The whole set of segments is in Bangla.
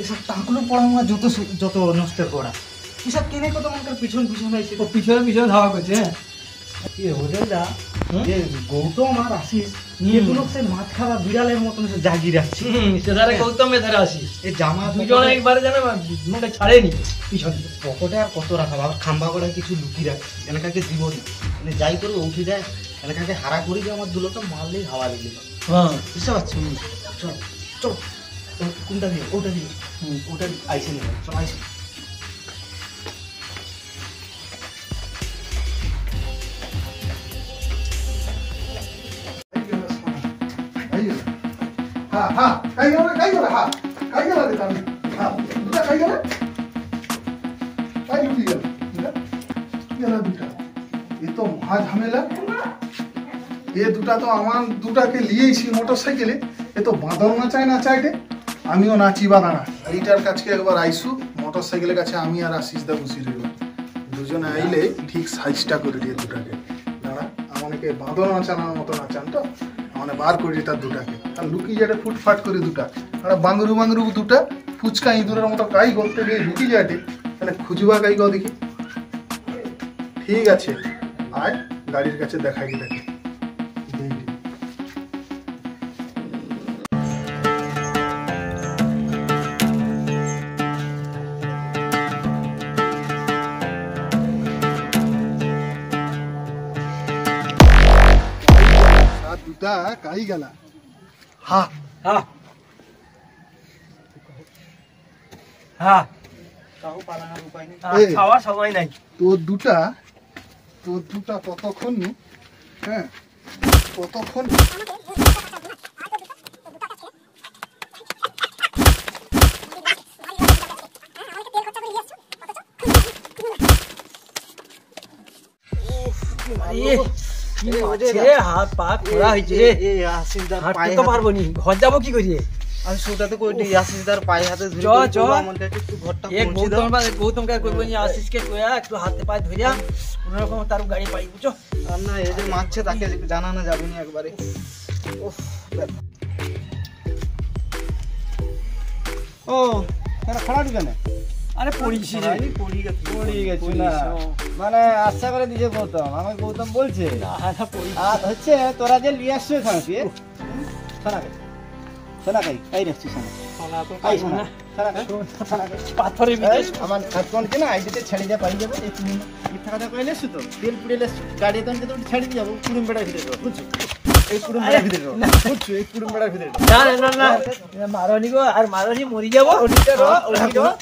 এসব টাকলু পড়া যত যত নষ্টের করা এসব কেনে কত মনকার পিছন পিছন হয়েছে পিছনে পিছনে ধাওয়া করছে। কি হোটেলটা যে গৌতম আর আশিস এগুলো সে মাছ খাওয়া বিড়ালের মতন সে জাগি রাখছে। সেধারে গৌতম এধারে আসিস, এই জামা দুজনে একবারে যেন মুখে ছাড়েনি পিছনে। পকেটে আর কত রাখা আবার খাম্বা করে কিছু লুকিয়ে রাখছে এলাকাকে জীবন মানে যাই করে উঠে যায় এলাকাকে হারা করি যে আমার দুলোকে মারলেই হাওয়া লেগে যায়। হ্যাঁ বুঝতে পারছি। চল চল কোনটা দিয়ে ওটা দিয়ে ওটা আইসে নিয়ে চল আইসে। हाँ हाँ कहीं गया हाँ कहीं गया देखा हाँ दूसरा कहीं गया कहीं लुटी गया ये ना दूसरा ये तो महा झमेला ये दूटा तो आमान दूटा के लिए इसी मोटरसाइकेले ये तो बांधल ना चाहे टे আমিও নাচিবা না এইটার কাছে একবার আইসু মোটরসাইকেলের কাছে আমি আর আশিস দা বসে রইব দুজনে আইলে ঠিক সাইজটা করে দিয়ে দুটাকে দাঁড়া আমাকে বাঁধন নাচানোর মতো নাচান তো মানে বার করে তার দুটাকে আর লুকি যাটে ফুটফাট করে দুটা আর বাঙ্গরু বাঙ্গরু দুটা ফুচকা ইঁদুরের মতো কাই করতে গিয়ে লুকি যাটে মানে খুঁজবা কাই গো দেখি ঠিক আছে আয় গাড়ির কাছে দেখাই দেখি কাই গেলা হ্যাঁ হ্যাঁ হ্যাঁ কাউ পালানোর উপায় নেই খাওয়ার সময় নাই তোর দুটা ততক্ষণ হ্যাঁ ততক্ষণ হাত পা খোলা হয়েছে হাঁটতে তো পারবো নি ঘর যাবো কি করিয়ে আমি সোটাতে কই দিই আশিসদার পায়ে হাতে ধরে চ আমাকে একটু ঘরটা এক পৌঁছে দাও। গৌতম কে করবো নি আশিসকে কইয়া একটু হাতে পায়ে ধরিয়া কোনো রকম তার গাড়ি পাই বুঝছো আর না এই যে মারছে তাকে জানানো যাবে না একবারে ওফ ও তারা খাড়া কেন আরে পড়িছি রে পড়ে গেছি না মানে আশা করে দিয়েছে গৌতম আমাকে গৌতম বলছে আর হচ্ছে তোরা যে নিয়ে আসছো এখানে সোনা কাই কাই রাখছিস সোনা তো কাই সোনা পাথরের বিদেশ আমার কাটকন কিনা আইডিতে ছেড়ে যা পাই যাবে এই তুমি মিথ্যা কথা কইলে তো তেল পুড়ে লেছ গাড়ি তো তো ছেড়ে যাবো কুড়ুম বেড়ার ভিতরে বুঝছো এই কুড়ুম বেড়ার ভিতরে বুঝছো এই কুড়ুম বেড়ার ভিতরে না মারনি গো আর মারনি মরি যাবো ওদিকে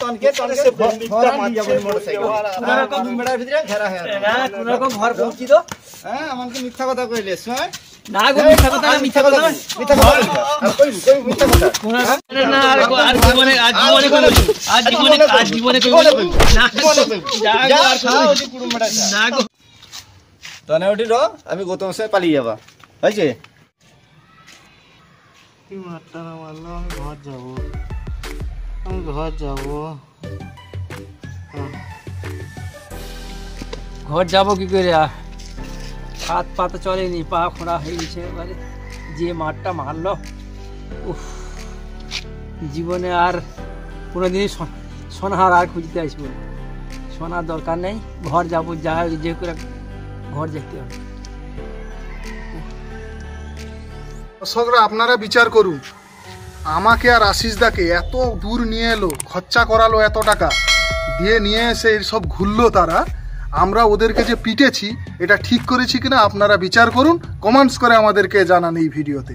তনকে সে ঘর নিয়ে যাবো মোটরসাইকেল কুড়ুম বেড়ার ভিতরে ঘেরা হয়ে না কোন রকম ঘর পৌঁছি তো হ্যাঁ আমাকে মিথ্যা কথা কইলে হ্যাঁ না গো মিথ্যা কথা না মিথ্যা কথা আর কই মিথ্যা কথা না আর জীবনে না গো তনে উঠি র আমি গৌতম সাথে পালিয়ে যাবা হয়েছে কি মারটা না মারলো আমি ঘর যাবো ঘর যাবো কি করে হাত পা তো চলেনি পা খোঁড়া হয়ে গেছে এবারে যে মারটা মারলো উফ জীবনে আর কোনোদিনই সোনার আর খুঁজতে আসবো সোনার দরকার নেই ঘর যাবো যা যে করে ঘর যেতে হবে দর্শকরা আপনারা বিচার করুন আমাকে আর আশিস দাকে এত দূর নিয়ে এলো খরচা করালো এত টাকা দিয়ে নিয়ে এসে সব ঘুরলো তারা আমরা ওদেরকে যে পিটেছি এটা ঠিক করেছি কিনা আপনারা বিচার করুন কমেন্টস করে আমাদেরকে জানান এই ভিডিওতে।